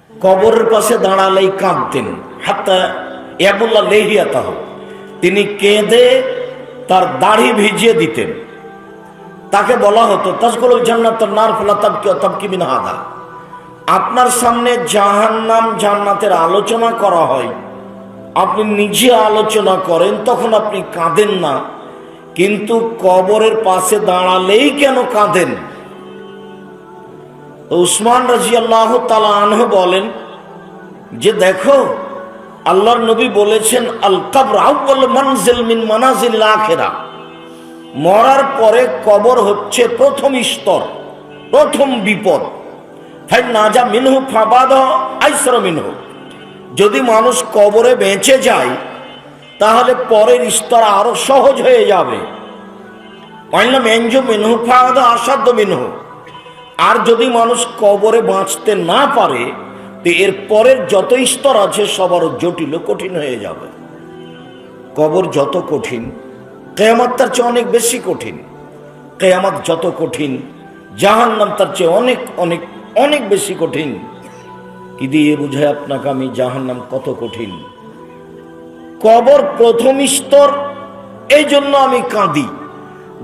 কবরের পাশে দাঁড়ালেই কাঁদতেন, হাত্তা ইয়াবুল্লাহ লেহিয়াতাহ, তিনি কেঁদে তার দাড়ি ভিজিয়ে দিতেন। তাকে বলা হতো তাজকুলুল জান্নাত ওয়ান নার ফালা তাবকি ওয়া তাবকি মিন হাদা, আপনার সামনে জাহান্নাম জান্নাতের আলোচনা করা হয়, আপনি নিজে আলোচনা করেন, তখন আপনি কাঁদেন না, কিন্তু কবরের পাশে দাঁড়ালেই কেন কাঁদেন? উসমান রাদিয়াল্লাহু তাআলা আনহু বলেন যে দেখো, আল্লাহর নবী বলেছেন আল কবর আউয়াল মানজিল মিন মানাজিল আখিরা, মরার পরে কবর হচ্ছে প্রথম স্তর, প্রথম বিপদ। ফাইন নাজা মিনহু ফাবাদা আইসরা মিনহু, যদি মানুষ কবরে বেঁচে যায় তাহলে পরের স্তর আরো সহজ হয়ে যাবে। ওয়াইলা মেনজু মিনহু ফাবাদা আসাদ্দ মিনহু, আর যদি মানুষ কবরে বাঁচতে না পারে তো এর পরের যত স্তর আছে সব আরো জটিল কঠিন হয়ে যাবে। কবর যত কঠিন, কিয়ামত তার চেয়ে অনেক বেশি কঠিন। কিয়ামত যত কঠিন, জাহান্নাম তার চেয়ে অনেক অনেক অনেক বেশি কঠিন। কি দিয়ে বুঝায় আপনাকে আমি জাহান্নাম কত কঠিন? কবর প্রথম স্তর, এই জন্য আমি কাঁদি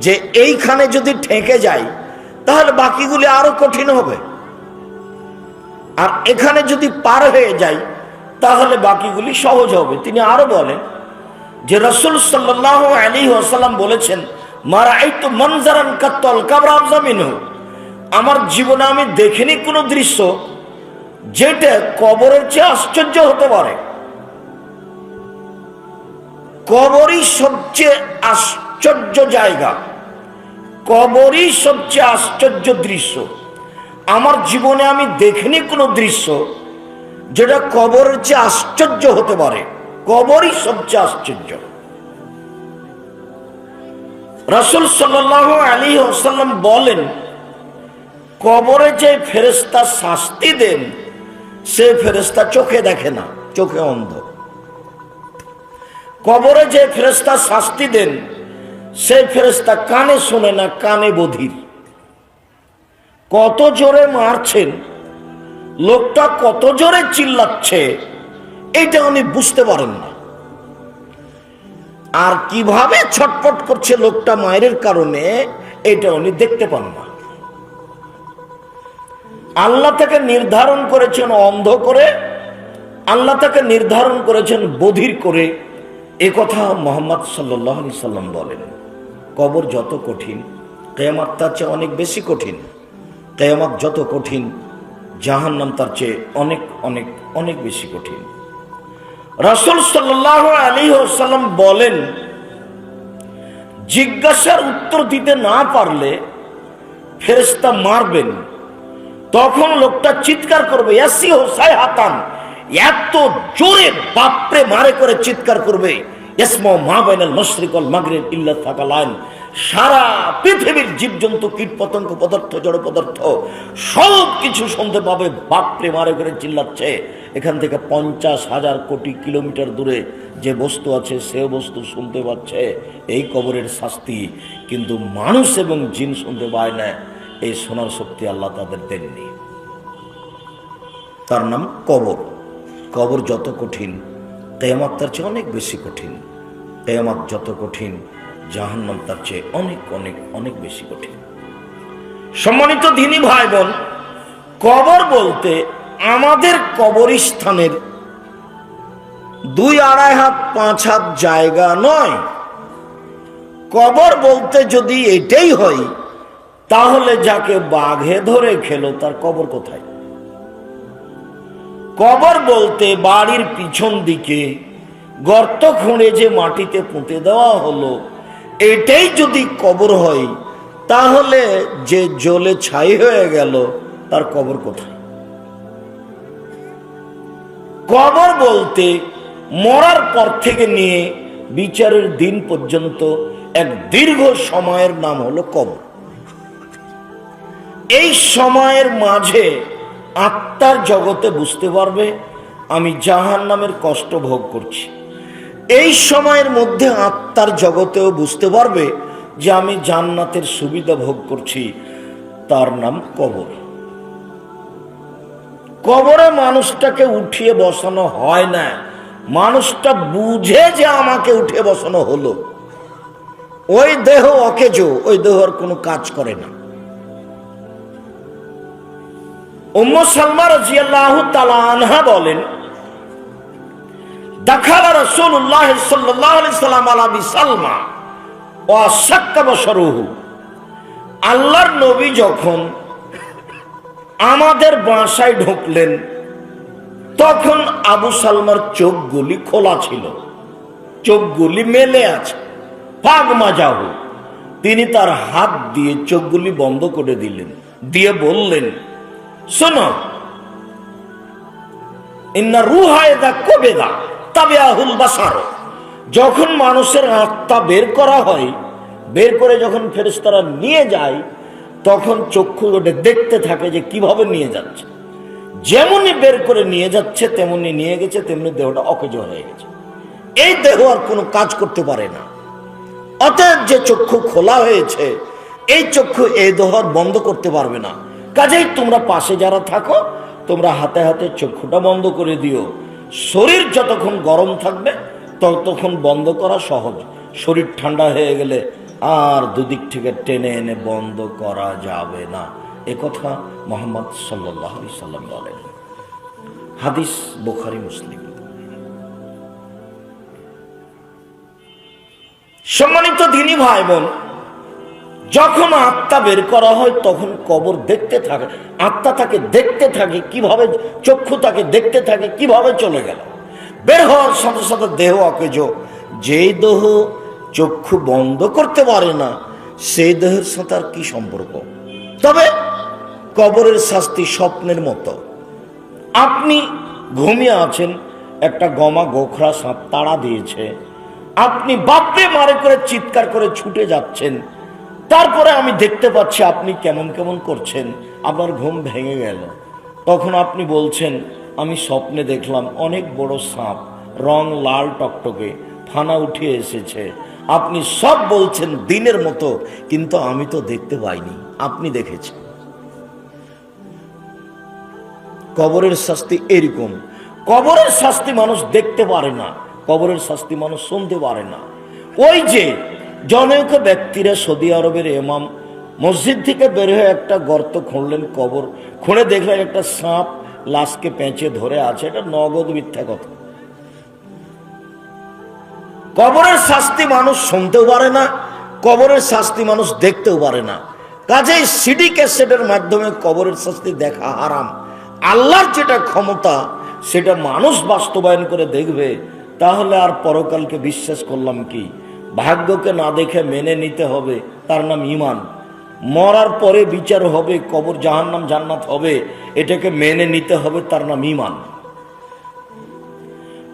যে এইখানে যদি ঠেকে যাই তাহলে বাকিগুলি আরো কঠিন হবে, আর এখানে যদি পার হয়ে যাই তাহলে বাকিগুলি সহজ হবে। তিনি আরো বলেন যে রাসূল সাল্লাল্লাহু আলাইহি ওয়াসাল্লাম বলেছেন মা রাআইতু মানজারান কাত্তাল কবর আফযা মিনহু, আমার জীবনে আমি দেখিনি কোনো দৃশ্য যেটা কবরের চেয়ে আশ্চর্য হতে পারে। কবরই সবচেয়ে আশ্চর্য জায়গা, কবরই সবচেয়ে আশ্চর্য দৃশ্য। আমার জীবনে আমি দেখিনি কোনো দৃশ্য যেটা কবরের চেয়ে আশ্চর্য হতে পারে। কবরই সবচেয়ে আশ্চর্য। রাসূল সাল্লাল্লাহু আলাইহি ওয়াসাল্লাম বলেন কবরে যে ফেরেশতা শাস্তি দেন সে ফেরেশতা চোখে দেখে না, চোখে অন্ধ। কবরে যে ফেরেশতা শাস্তি দেন সে ফেরেশতা কানে শোনে না, কানে বধির। কত জোরে মারছেন, লোকটা কত জোরে চিল্লাচ্ছে এটা উনি বুঝতে পারেন না, আর কিভাবে ছটফট করছে লোকটা মায়ের কারণে এটা উনি দেখতে পান না। আল্লাহ তাকে নির্ধারণ করেছেন অন্ধ করে, আল্লাহ তাকে নির্ধারণ করেছেন বধির করে। এ কথা মুহাম্মদ সাল্লাল্লাহু আলাইহি সাল্লাম বলেন। কবর যত কঠিন, কিয়ামত তার চেয়ে অনেক বেশি কঠিন। কিয়ামত যত কঠিন, জাহান্নাম তার চেয়ে অনেক অনেক অনেক বেশি কঠিন। রাসূল সাল্লাল্লাহু আলাইহি ওয়াসাল্লাম বলেন জিজ্ঞাসার উত্তর দিতে না পারলে ফেরেশতা মারবেন, তখন লোকটা চিৎকার করবে ইয়াসিহু সাইহাতান, এত জোরে বাপরে মারে করে চিৎকার করবে ইসমা মা বাইনাল মাশরিক ওয়াল মাগরিব ইল্লা থাকালান, সারা পৃথিবীর জীবজন্তু কীটপতঙ্গ পদার্থ জড় পদার্থ সব কিছু শুনতে পাবে, বাপরে মারে করে চিল্লাচ্ছে। এখান থেকে 50,000 কোটি কিলোমিটার দূরে যে বস্তু আছে সে বস্তু শুনতে পাচ্ছে। এই কবরের শাস্তি, কিন্তু মানুষ এবং জিন শুনতে পায় না। এই শোনার শক্তি আল্লাহ তাদের দেননি। তার নাম কবর। কবর যত কঠিন, কিয়ামত তার চেয়ে অনেক বেশি কঠিন। কিয়ামত যত কঠিন, জাহান্নাম তার চেয়ে অনেক অনেক অনেক বেশি কঠিন। সম্মানিত দ্বীনি ভাই বোন, কবর বলতে আমাদের কবরস্থানের 2-2.5 হাত 5 হাত জায়গা নয়। কবর বলতে যদি এটাই হয় তাহলে যাকে বাঘে ধরে খেলো তার কবর কোথায়? কবর বলতে বাড়ির পিছন দিকে গর্ত খুঁড়ে যে মাটিতে পুঁতে দেওয়া হলো এটাই যদি কবর হয় তাহলে যে জ্বলে ছাই হয়ে গেল তার কবর কোথায়? কবর বলতে মরার পর থেকে নিয়ে বিচারের দিন পর্যন্ত এক দীর্ঘ সময়ের নাম হলো কবর। এই সময়ের মাঝে আত্মার জগতে বুঝতে পারবে আমি জাহান্নামের কষ্ট ভোগ করছি। এই সময়ের মধ্যে আত্মার জগতেও বুঝতে পারবে যে আমি জান্নাতের সুবিধা ভোগ করছি। তার নাম কবর। কবরে মানুষটাকে উঠিয়ে বসানো হয় না, মানুষটা বুঝে যে আমাকে উঠিয়ে বসানো হলো। ওই দেহ অকেজো, ওই দেহ আর কোনো কাজ করে না। উম্মু সালমা রাদিয়াল্লাহু তাআলা আনহা বলেন, দাখালা রাসূলুল্লাহ সাল্লাল্লাহু আলাইহি সাল্লাম আলা বি সালমা ওয়া শাক্কা বশরুহু। আল্লাহর নবী যখন আমাদের বাসায় ঢুকলেন, তখন আবু সালমার চোখগুলি খোলা ছিল, চোখগুলি মেলে আছে। ফাগ মাজাহু, তিনি তার হাত দিয়ে চোখগুলি বন্ধ করে দিলেন, দিয়ে বললেন, শোনো, ইন্না রূহা ইযা কুবিদা তাবিআহুল বাসার। যখন মানুষের আত্মা বের করা হয়, বের করে যখন ফেরেশতারা নিয়ে যায়, তখন চক্ষু ওটা দেখতে থাকে যে কিভাবে নিয়ে যাচ্ছে। যেমনি বের করে নিয়ে যাচ্ছে, তেমনি নিয়ে গেছে, তেমনি দেহটা অকেজো হয়ে গেছে। এই দেহ আর কোনো কাজ করতে পারে না। অতএব যে চক্ষু খোলা হয়েছে, এই চক্ষু এই দেহ আর বন্ধ করতে পারবে না। কাজেই তোমরা পাশে যারা থাকো, তোমরা হাতে হাতে চক্ষুটা বন্ধ করে দিও। শরীর যতক্ষণ গরম থাকবে ততক্ষণ বন্ধ করা সহজ, শরীর ঠান্ডা হয়ে গেলে আর দুদিক থেকে টেনে এনে বন্ধ করা যাবে না। এ কথা মুহাম্মদ সাল্লাল্লাহু আলাইহি সাল্লাম বলেন। হাদিস বুখারী মুসলিম। সম্মানিত দ্বীনি ভাই বোন, যখন আত্মা বের করা হয় তখন কবর দেখতে থাকে, আত্মা তাকে দেখতে থাকে কিভাবে, চক্ষু তাকে দেখতে থাকে কিভাবে চলে গেল। বের হওয়ার সাথে সাথে দেহ অকেজো। যেই দেহ চক্ষু বন্ধ করতে পারে না, সেই দেহের সাথে আর কি সম্পর্ক? তবে কবরের শাস্তি স্বপ্নের মতো। আপনি ঘুমিয়ে আছেন, একটা গমা গোখরা সাপ তাড়া দিয়েছে, আপনি বাপরে মারে করে চিৎকার করে ছুটে যাচ্ছেন, তারপরে আমি দেখতে পাচ্ছি আপনি কেমন কেমন করছেন, আপনার ঘুম ভেঙে গেল। তখন আপনি বলছেন, আমি স্বপ্নে দেখলাম অনেক বড় সাপ, রং লাল টকটকে, ফানা উঠিয়ে এসেছে। আপনি সব বলছেন দিনের মতো, কিন্তু আমি তো দেখতে পাইনি, আপনি দেখেছেন। কবরের শাস্তি এরকম। কবরের শাস্তি মানুষ দেখতে পারে না, কবরের শাস্তি মানুষ শুনতে পারে না। ওই যে জনৈক ব্যক্তিরা, সৌদি আরবের ইমাম, মসজিদ থেকে বের হয়ে একটা গর্ত খুঁড়লেন, কবর খুঁড়ে দেখলেন একটা সাপ লাশকে পেঁচে ধরে আছে। এটা নগদ মিথ্যা কথা। কবরের শাস্তি মানুষ শুনতেও পারে না, কবরের শাস্তি মানুষ দেখতেও পারে না। কাজেই সিডি ক্যাসেটের মাধ্যমে কবরের শাস্তি দেখা হারাম। আল্লাহর যেটা ক্ষমতা সেটা মানুষ বাস্তবায়ন করে দেখবে, তাহলে আর পরকালকে বিশ্বাস করলাম কি? ভাগ্যকে না দেখে মেনে নিতে হবে, তার নাম ঈমান। মরার পরে বিচার হবে, কবর জাহান্নাম জান্নাত হবে, এটাকে মেনে নিতে হবে, তার নাম ঈমান।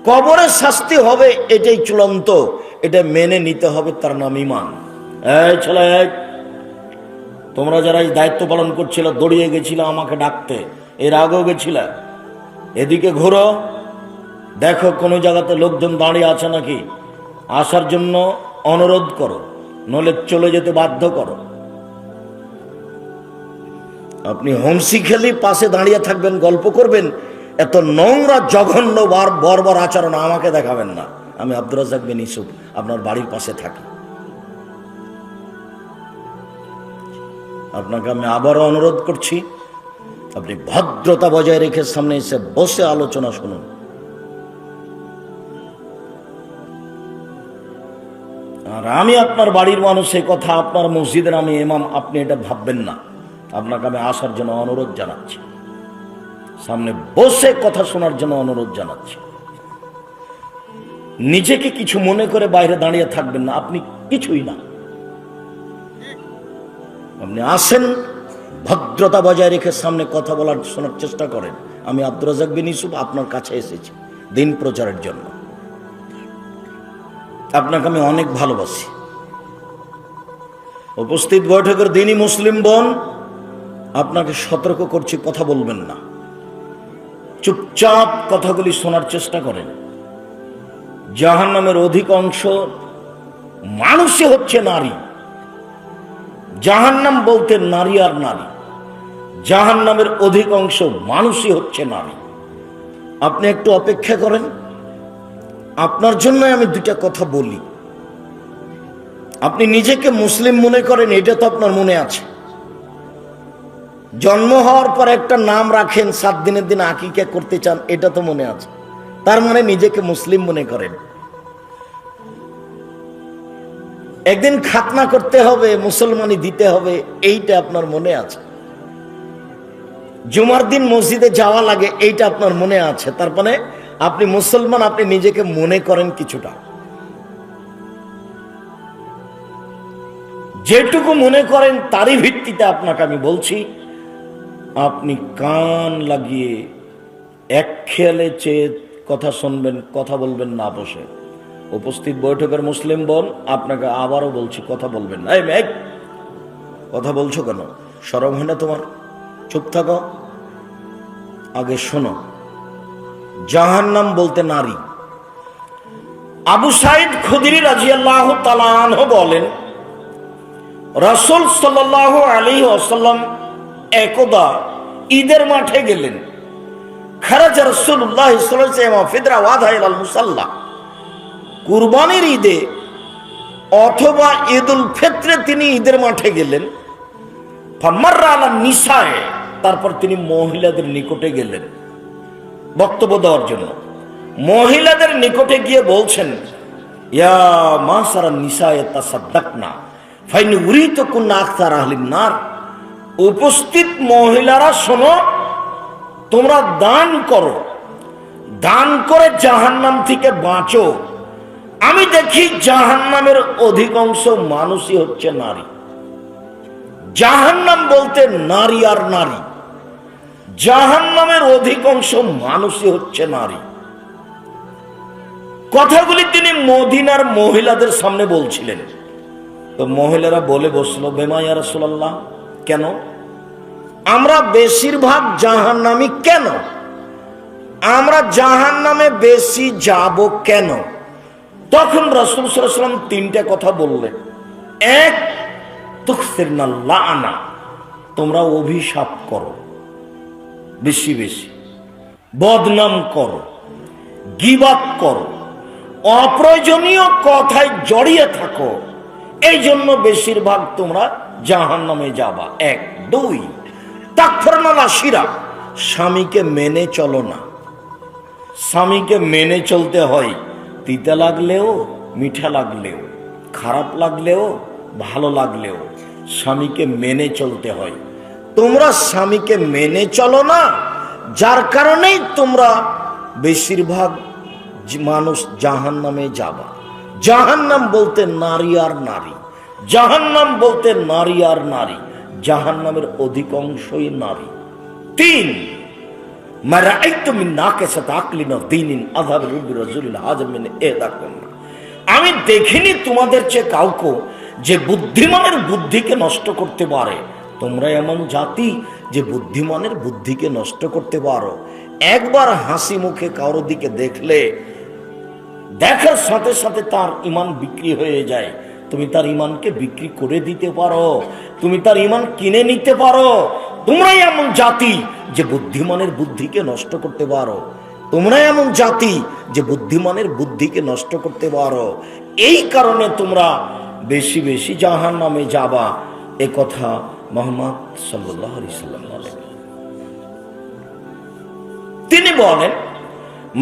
কবরের শাস্তি হবে, এটাই চূড়ান্ত, এটা মেনে নিতে হবে, তার নাম ঈমান। এই ছেলে, তোমরা যারা এই দায়িত্ব পালন করছিল, দৌড়িয়ে গেছিল আমাকে ডাকতে, এর আগেও গেছিল, এদিকে ঘুরো, দেখো কোনো জায়গাতে লোকজন দাঁড়িয়ে আছে নাকি, আসার জন্য অনুরোধ করো, নলে চলে যেতে বাধ্য করো। আপনি হোমসি খেলি পাশে দাঁড়িয়ে থাকবেন, গল্প করবেন, এত নোংরা জঘন্য বর্বর আচরণ আমাকে দেখাবেন না। আমি আব্দুর রাজ্জাক বিন ইউসুফ, আপনার বাড়ির পাশে থাকি। আপনাকে আমি আবারও অনুরোধ করছি, আপনি ভদ্রতা বজায় রেখে সামনে এসে বসে আলোচনা শুনুন। আর আমি আপনার বাড়ির মানুষ, এই কথা আপনার মসজিদের আমি ইমাম, আপনি এটা ভাববেন না। আপনাকে আমি আসার জন্য অনুরোধ জানাচ্ছি, সামনে বসে কথা শোনার জন্য অনুরোধ জানাচ্ছি। নিজেকে কিছু মনে করে বাইরে দাঁড়িয়ে থাকবেন না, আপনি কিছুই না। আপনি আসেন, ভদ্রতা বজায় রেখে সামনে কথা বলার শোনার চেষ্টা করেন। আমি আব্দুর রাজ্জাক বিন ইউসুফ আপনার কাছে এসেছি দিন প্রচারের জন্য। আপনাকে আমি অনেক ভালোবাসি। উপস্থিত বৈঠকের দিনই মুসলিম বোন, আপনাকে সতর্ক করছি, কথা বলবেন না, চুপচাপ কথাগুলি শোনার চেষ্টা করেন। জাহান্নামের অধিকাংশ মানুষই হচ্ছে নারী। জাহান্নাম বলতে নারী আর নারী। জাহান্নামের অধিকাংশ মানুষই হচ্ছে নারী। আপনি একটু অপেক্ষা করেন, আপনার জন্য আমি দুইটা কথা বলি। আপনি নিজেকে মুসলিম মনে করেন, এটা তো আপনার মনে আছে। জন্ম হওয়ার পর একটা নাম রাখেন, 7 দিনের দিন আকিকা করতে চান, এটা তো মনে আছে। তার মানে নিজেকে মুসলিম মনে করেন। একদিন খাতনা করতে হবে, মুসলমানি দিতে হবে, এইটা আপনার মনে আছে। জুমার দিন মসজিদে যাওয়া লাগে, এইটা আপনার মনে আছে। তার মানে আপনি মুসলমান, আপনি নিজেকে মনে করেন কিছুটা। যেটুকু মনে করেন তারই ভিত্তিতে আপনাকে আমি বলছি, আপনি কান লাগিয়ে এক খেয়ালে চেয়ে কথা শুনবেন, কথা বলবেন না বসে। উপস্থিত বৈঠকের মুসলিম বোন, আপনাকে আবারও বলছি, কথা বলবেন না। এই কথা বলছো কেন? শরম হয় না তোমার? চুপ থাকো। আগে শোনো, জাহান্নাম বলতে নারী। আবু সাইদ খুদরি রাদিয়াল্লাহু তাআলা আনহু বলেন, রাসূল সাল্লাল্লাহু আলাইহি ওয়াসাল্লাম একদা ঈদের মাঠে গেলেন। খারাজা রাসূলুল্লাহ সাল্লাল্লাহু আলাইহি ওয়াসাল্লাম ফিদরা ওয়াদা ইলাল মুসাল্লা। কুরবানির ঈদে অথবা ঈদুল ফিতরে তিনি ঈদের মাঠে গেলেন। ফামাররা আলা নিসায়ে, তারপর তিনি মহিলাদের নিকটে গেলেন বক্তব্য দেওয়ার জন্য। মহিলাদের নিকটে গিয়ে বলছেন, ইয়া মাসারা নিসায়ে তাসাদ্দাকনা ফাইন উরিতুকুন্না আকসার আহলিন নার। উপস্থিত মহিলারা শোনো, তোমরা দান করো, দান করে জাহান্নাম থেকে বাঁচো। আমি দেখি জাহান্নামের অধিকাংশ মানুষই হচ্ছে নারী। জাহান্নাম বলতে নারী আর নারী। জাহান্নামের অধিকাংশ মানুষই হচ্ছে নারী। কথাগুলি তিনি মদিনার মহিলাদের সামনে বলছিলেন। তো মহিলারা বলে বসলো, বেমা ইয়া রাসূলুল্লাহ, কেন আমরা বেশিরভাগ জাহান্নামী? কেন আমরা জাহান্নামে বেশি যাব কেন? তখন রাসূল সাল্লাল্লাহু আলাইহি ওয়াসাল্লাম 3টা কথা বললেন। এক, তুকসিরনা লাআনা, তোমরা অভিশাপ করো বেশি বেশি, বদনাম করো, গীবাত করো, অপ্রয়োজনীয় কথায় জড়িয়ে থাকো, এই জন্য বেশিরভাগ তোমরা জাহান্নামে যাবা। 1। 2, তাকফুরনা আশিরা, স্বামীকে মেনে চলো না। স্বামীকে মেনে চলতে হয়, তিতা লাগলেও, মিঠা লাগলেও, খারাপ লাগলেও, ভালো লাগলেও স্বামীকে মেনে চলতে হয়। তোমরা স্বামীকে মেনে চলো না, যার কারণেই তোমরা বেশিরভাগ মানুষ জাহান্নামে যাবা। জাহান্নাম বলতে নারী আর নারী, জাহান্নাম বলতে নারী আর নারী, জাহান্নামের অধিকাংশই নারী। 3, আমি দেখিনি তোমাদের চেয়ে কাউকে যে বুদ্ধিমানের বুদ্ধিকে নষ্ট করতে পারে। তোমরা এমন জাতি যে বুদ্ধিমানের বুদ্ধিকে নষ্ট করতে পারো। একবার হাসি মুখে কারোর দিকে দেখলে, দেখার সাথে সাথে তার ঈমান বিক্রি হয়ে যায়। তুমি তার ঈমানকে বিক্রি করে দিতে পারো, তুমি তার ঈমান কিনে নিতে পারো। তোমরাই এমন জাতি যে বুদ্ধিমানের বুদ্ধিকে নষ্ট করতে পারো। তোমরা এমন জাতি যে বুদ্ধিমানের বুদ্ধিকে নষ্ট করতে পারো। এই কারণে তোমরা বেশি বেশি জাহান্নামে যাবা। এ কথা মুহাম্মদ সাল্লাল্লাহু আলাইহি সাল্লাম বলেন। তিনি বলেন,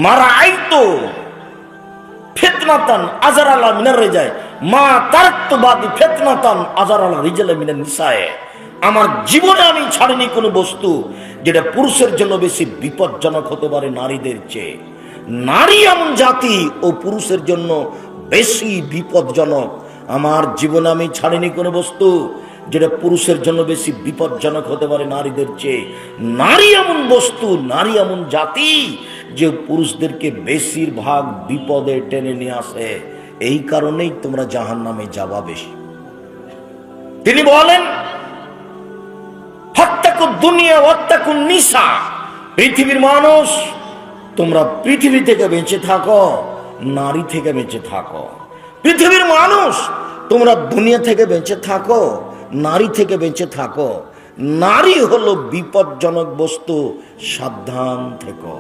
মারাআইতু ফিতনাতান আযারালা মিনার রিজাল মা তারাকতু বাদি ফিতনাতান আযারালা রিজাল মিনান নিসায়ে। আমার জীবনে আমি ছাড়িনি কোনো বস্তু যেটা পুরুষের জন্য বেশি বিপজ্জনক হতে পারে নারীদের চেয়ে। নারী এমন জাতি ও পুরুষের জন্য বেশি বিপজ্জনক। আমার জীবনে আমি ছাড়িনি কোনো বস্তু যেটা পুরুষের জন্য বেশি বিপজ্জনক হতে পারে নারীদের চেয়ে। নারী এমন বস্তু, নারী এমন জাতি যে পুরুষদেরকে বেশিরভাগ বিপদে টেনে নিয়ে আসে। এই কারণেই তোমরা জাহান্নামে যাবা বেশি। তিনি বলেন, ফাত্তাকুদ দুনিয়া ওয়াত্তাকুন নিসা, পৃথিবীর মানুষ তোমরা পৃথিবী থেকে বেঁচে থাকো, নারী থেকে বেঁচে থাকো। পৃথিবীর মানুষ তোমরা দুনিয়া থেকে বেঁচে থাকো, নারী থেকে বেঁচে থাকো। নারী হলো বিপজ্জনক বস্তু, সাবধান থেকো।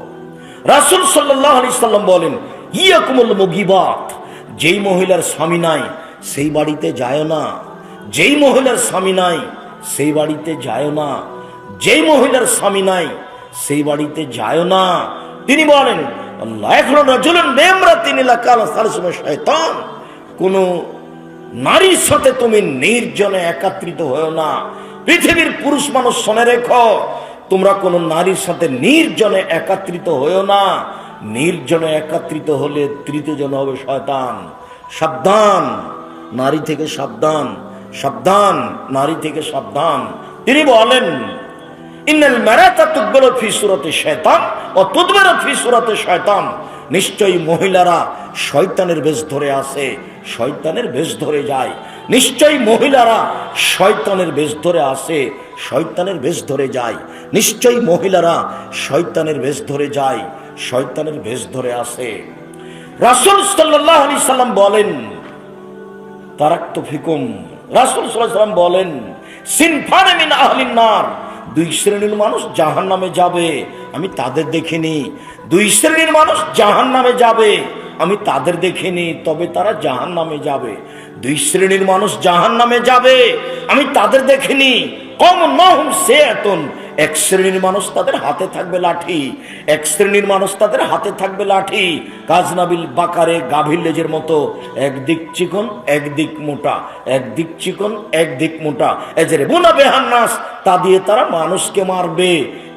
রাসূল সাল্লাল্লাহু আলাইহি সাল্লাম বলেন, ইয়াকুমুল মুগিবাত, যেই মহিলার স্বামী নাই সেই বাড়িতে যায় না। যেই মহিলার স্বামী নাই সেই বাড়িতে যায় না। যেই মহিলার স্বামী নাই সেই বাড়িতে যায় না। তিনি বলেন, শয়তান, কোন নারীর সাথে তুমি নির্জনে একাত্রিত হয়েও না। পৃথিবীর পুরুষ মানুষ শুনে রেখো, তোমরা কোন নারীর সাথে নির্জনে একাত্রিত হয়েও না। নির্জনে একাত্রিত হলে তৃতীয় জন হবে শয়তান। সাবধান, নারী থেকে সাবধান, সাবধান, নারী থেকে সাবধান। তিনি বলেন, ইন্নাল মারাতা তুকবালু ফি সূরাতি শায়তান ওয়া তুদবারু ফি সূরাতি শায়তান, নিশ্চয়ই মহিলারা শয়তানের বেশ ধরে আসে, শয়তানের বেশ ধরে যায়। নিশ্চয়ই মহিলারা শয়তানের বেশ ধরে আসে, শয়তানের বেশ ধরে যায়। নিশ্চয়ই মহিলারা শয়তানের বেশ ধরে যায়, শয়তানের বেশ ধরে আসে। রাসূল সাল্লাল্লাহু আলাইহি সাল্লাম বলেন, তারাক্তু ফিকুম, রাসূল সাল্লাল্লাহু আলাইহি সাল্লাম বলেন, সিনফান মিন আহলিন নার, দুই শ্রেণীর মানুষ জাহান্নামে যাবে, আমি তাদের দেখিনি। দুই শ্রেণীর মানুষ জাহান্নামে যাবে, আমি তাদের দেখিনি, তবে তারা জাহান্নামে যাবে। দুই শ্রেণীর মানুষ জাহান্নামে যাবে, আমি তাদের দেখিনি। কম নহম সেয়াতুন, এক শ্রেণীর মানুষ তাদের হাতে থাকবে লাঠি, এক শ্রেণীর মানুষ তাদের হাতে থাকবে লাঠি। কাজনাবিল বাকারে, গাভীর লেজের মতো, একদিক চিকন একদিক মোটা, একদিক চিকন একদিক মোটা। এজরে বুনা বেহান্নাস, তা দিয়ে তারা মানুষকে মারবে,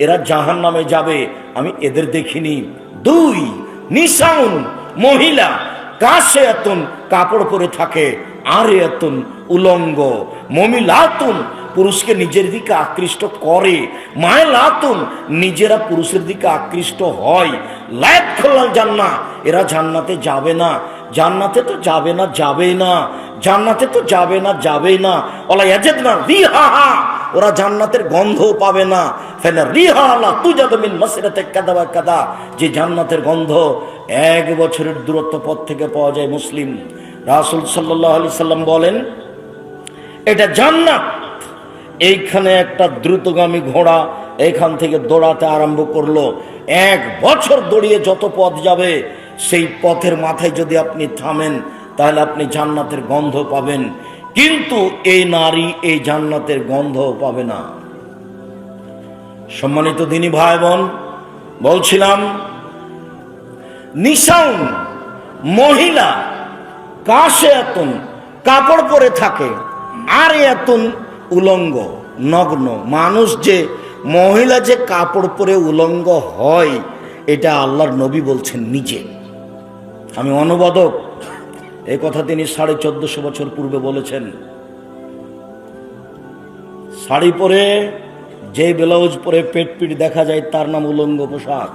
এরা জাহান্নামে যাবে, আমি এদের দেখিনি। দুই, নিসাউন, মহিলা, কাশে এতন, কাপড় পরে থাকে, আর এতন, উলঙ্গ। মমিলাতুন, পুরুষকে নিজের দিকে আকৃষ্ট করে, মায়লাতুন, নিজেরা পুরুষের দিকে আকৃষ্ট হয়। লায়াত খোলাল জান্নাহ, এরা জান্নাতে যাবে না। জান্নাতে তো যাবে না, যাবেই না। জান্নাতে তো যাবে না, যাবেই না। ওলা ইয়াজিদনা রিহাহা, ওরা জান্নাতের গন্ধও পাবে না। ফালা রিহা লা তুজাদু মিন মাসিরাতি কাদা ওয়া কাদা, যে জান্নাতের গন্ধ 1 বছরের দূরত্ব পথ থেকে পাওয়া যায়। মুসলিম। রাসূল সাল্লাল্লাহু আলাইহি সাল্লাম বলেন, এটা জান্নাত। এইখানে একটা দ্রুতগামী ঘোড়া এইখান থেকে দৌড়াতে আরম্ভ করলো, 1 বছর দৌড়িয়ে যত পথ যাবে, সেই পথের মাথায় যদি আপনি থামেন তাহলে আপনি জান্নাতের গন্ধ পাবেন। কিন্তু এই নারী এই জান্নাতের গন্ধ পাবে না। সম্মানিত দিনী ভাই বোন, বলছিলাম, নিসাউন, মহিলা, কাশে এতন, কাপড় পরে থাকে, আর এতন, উলঙ্গ, নগ্ন। মানুষ যে, মহিলা যে কাপড় পরে উলঙ্গ হয়, এটা আল্লাহর নবী বলছেন নিজে। আমি অনুবাদক, এই কথা তিনি 1450 বছর পূর্বে বলেছেন। শাড়ি পরে, যে ব্লাউজ পরে পেট পিঠ দেখা যায়, তার নাম উলঙ্গ পোশাক।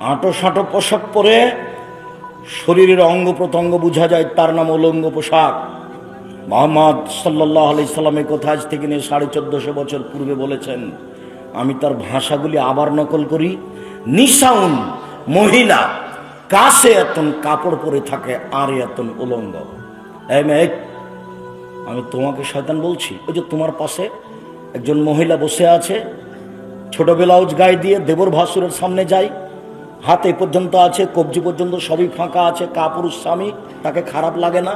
আঁটো সাঁটো পোশাক পরে শরীরের অঙ্গ প্রত্যঙ্গ বোঝা যায়, তার নাম উলঙ্গ পোশাক। মুহাম্মদ সাল্লাল্লাহু আলাইহি সাল্লাম এই কথা আজ থেকে নিয়ে 1450 বছর পূর্বে বলেছেন। আমি তার ভাষাগুলি আবার নকল করি। নিসাউন, মহিলা, কাশে এতন, কাপড় পরে থাকে, আর এতন, উলঙ্গ। এই মেয়ে, আমি তোমাকে শয়তান বলছি? ওই যে তোমার পাশে একজন মহিলা বসে আছে, ছোট ব্লাউজ গায়ে দিয়ে দেবর ভাসুরের সামনে যায়, হাতে পর্যন্ত আছে, কবজি পর্যন্ত সবই ফাঁকা আছে, কাপুরুষ স্বামী, তাকে খারাপ লাগে না?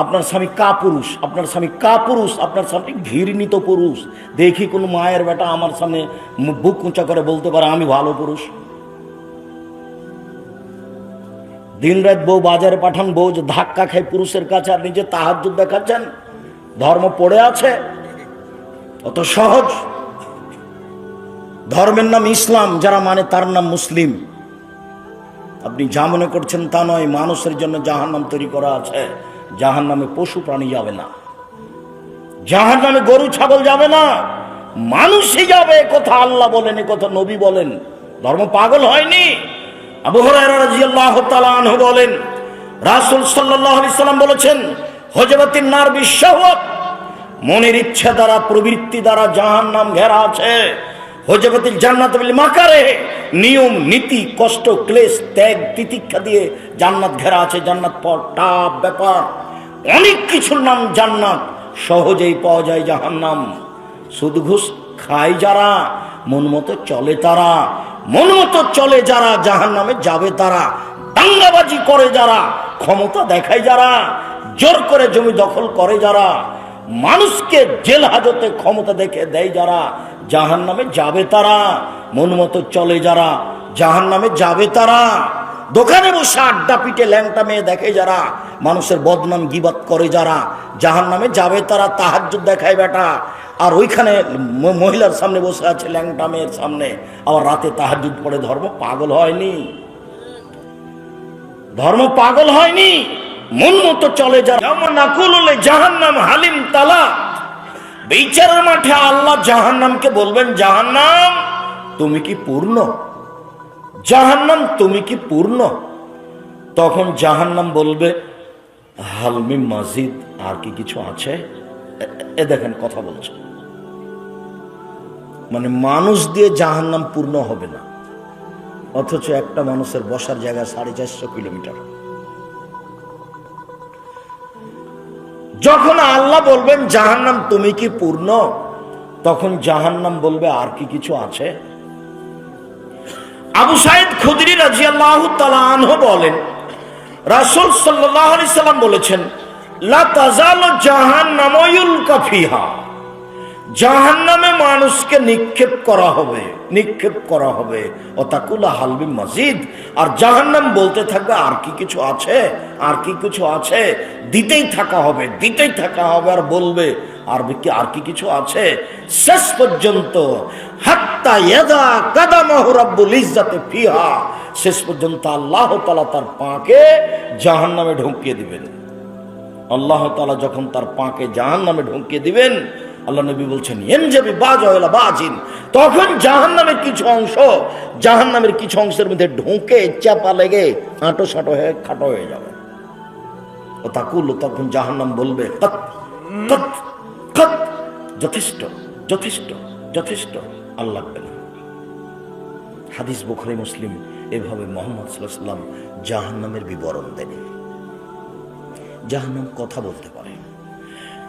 আপনার স্বামী কাপুরুষ, আপনার স্বামী কাপুরুষ, আপনার স্বামী ঘৃণিত পুরুষ। দেখি কোন মায়ের বেটা আমার সামনে বুক উঁচা করে বলতে পারে আমি ভালো পুরুষ? দিন রাত বউ বাজারে পাঠান, বউ যে ধাক্কা খায় পুরুষের কাছে, আর নিজে তাহাজ্জুদ দেখাচ্ছেন, ধর্ম পড়ে আছে? অত সহজ? ধর্মের নাম ইসলাম, যারা মানে তার নাম মুসলিম। আপনি যা মনে করছেন তা নয়। মানুষের জন্য জাহান্নাম তৈরি করা আছে। জাহান্নামে পশু প্রাণী যাবে না, জাহান্নামে গরু ছাগল যাবে না, মানুষই যাবে। কথা আল্লাহ বলেন, এ কথা নবী বলেন। ধর্ম পাগল হয়নি। আবু হুরায়রা রাদিয়াল্লাহু তাআলা আনহু বলেন, রাসূল সাল্লাল্লাহু আলাইহি সাল্লাম বলেছেন, হুজবাতিন নার বিশাহওয়াত, মনের ইচ্ছা দ্বারা, প্রবৃত্তি দ্বারা জাহান্নাম ঘেরা আছে। হুজবাতিল জান্নাত বিল মাকারে, নিয়ম নীতি কষ্ট ক্লেশ ত্যাগ তিতিক্ষা দিয়ে জান্নাত ঘেরা আছে। জান্নাত পর টাপ ব্যাপার, অনেক কিছুর নাম জান্নাত। সহজেই পাওয়া যায় জাহান্নাম। সুদ ঘুষ খায় যারা, মন মতো চলে তারা, মন মতো চলে যারা জাহান্নামে যাবে তারা। দাঙ্গাবাজি করে যারা, ক্ষমতা দেখায় যারা, জোর করে জমি দখল করে যারা, মানুষকে জেল হাজতে ক্ষমতা দেখে দেয় যারা, জাহান্নামে যাবে তারা। মন মতো চলে যারা, জাহান্নামে যাবে তারা। দোকানে বসে আড্ডা পিটে ল্যাংটা মেয়ে দেখে যারা, মানুষের বদনাম গিবাত করে যারা, জাহান্নামে যাবে তারা। তাহাজ্জুদ দেখায় বেটা, আর ওইখানে মহিলার সামনে বসে আছে ল্যাংটা মেয়ের সামনে, আবার রাতে তাহাজ্জুদ পড়ে। ধর্ম পাগল হয়নি, ধর্ম পাগল হয়নি। মন মতো চলে যারা। জাহান্নাম হালিম তালা, বিচারের মাঠে আল্লাহ জাহান্নামকে বলবেন, জাহান্নাম তুমি কি পূর্ণ? জাহান্নাম তুমি কি পূর্ণ? তখন জাহান্নাম বলবে, হালমি মাজিদ, আর কি কিছু আছে? এ দেখেন কথা বলছে, মানে মানুষ দিয়ে জাহান্নাম পূর্ণ হবে না, অথচ একটা মানুষের বসার জায়গা 450 কিলোমিটার। যখন আল্লাহ বলবেন জাহান্নাম তুমি কি পূর্ণ, তখন জাহান্নাম বলবে আর কি কিছু আছে? আবু সাঈদ খুদরি রাদিয়াল্লাহু তাআলা আনহু বলেন, রাসূল সাল্লাল্লাহু আলাইহি সাল্লাম বলেছেন, লা তাজালু জাহান্নামু ইউলকা ফিহা, জাহান্নামে মানুষকে নিক্ষেপ করা হবে, নিক্ষেপ করা হবে। ওয়াতাকুলা হালবি মাজিদ, আর জাহান্নাম বলতে থাকবে আর কি কিছু আছে, আর কি কিছু আছে, দিতেই থাকা হবে, দিতেই থাকা হবে, আর বলবে আর কি কিছু আছে, শেষ পর্যন্ত হাত্তা ইয়াদা কাদামাহু রাব্বুল ইজ্জাতি ফিহা, শেষ পর্যন্ত আল্লাহ তাআলা তার পাকে জাহান্নামে ঢুকিয়ে দিবেন। আল্লাহ তাআলা যখন তার পাকে জাহান্নামে ঢুকিয়ে দিবেন, আল্লাহ নবী বলছেন, ইয়ানজাবি বাজা বাজিন, তখন জাহান্নামের কিছু অংশ, জাহান্নামের কিছু অংশের মধ্যে ঢুকে চাপা লেগে আঁটো সাঁটো হয়ে খাটো হয়ে যাবে। ও তাকুল, তখন জাহান্নাম বলবে, কত কত কত, যথেষ্ট যথেষ্ট যথেষ্ট, আর লাগবে না। হাদিস বুখারী মুসলিম। এভাবে মুহাম্মদ সাল্লাল্লাহু আলাইহি ওয়াসাল্লাম জাহান্নামের বিবরণ দেন। জাহান্নাম কথা বলতে পারে।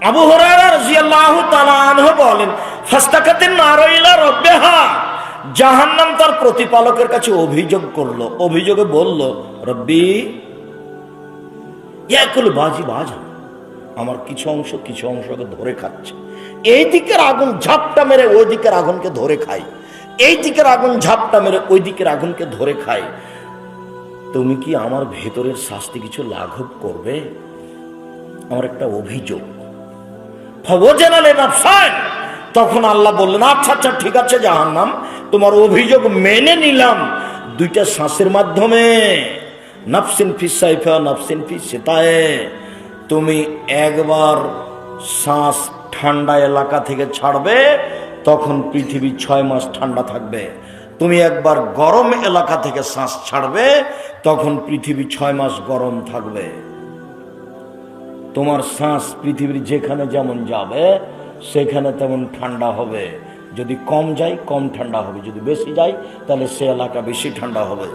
আবু হুরায়রা রাদিয়াল্লাহু তাআলা আনহু বলেন, ফাস্তাকাতিন নারু ইলা রাব্বিহা, জাহান্নাম তার প্রতিপালকের কাছে অভিযোগ করলো, অভিযোগে বলল, রব্বি ইয়াকুল বাজি বাজা, আমার কিছু অংশকে ধরে খাচ্ছে। এই দিকের আগুন ঝাপটা মেরে ওই দিকের আগুনকে ধরে খায়, এই দিকের আগুন ঝাপটা মেরে ওই দিকের আগুনকে ধরে খায়। তুমি কি আমার ভেতরের শাস্তি কিছু লাঘব করবে? আমার একটা অভিযোগ। তখন আল্লাহ বললেন, আচ্ছা আচ্ছা ঠিক আছে জাহান্নাম, তোমার অভিযোগ মেনে নিলাম। দুইটা শ্বাসের মাধ্যমে, নাফসিন ফিস সাইফা নাফসিন ফিস সিতায়ে, তুমি একবার শ্বাস ঠান্ডা এলাকা থেকে ছাড়বে, তখন পৃথিবী 6 মাস ঠান্ডা থাকবে। তুমি একবার গরম এলাকা থেকে শ্বাস ছাড়বে, তখন পৃথিবী 6 মাস গরম থাকবে। তোমার শ্বাস পৃথিবীর যেখানে যেমন যাবে সেখানে তেমন ঠান্ডা হবে। যদি কম যায় কম ঠান্ডা হবে, যদি বেশি যায় তাহলে সে এলাকা বেশি ঠান্ডা হবে।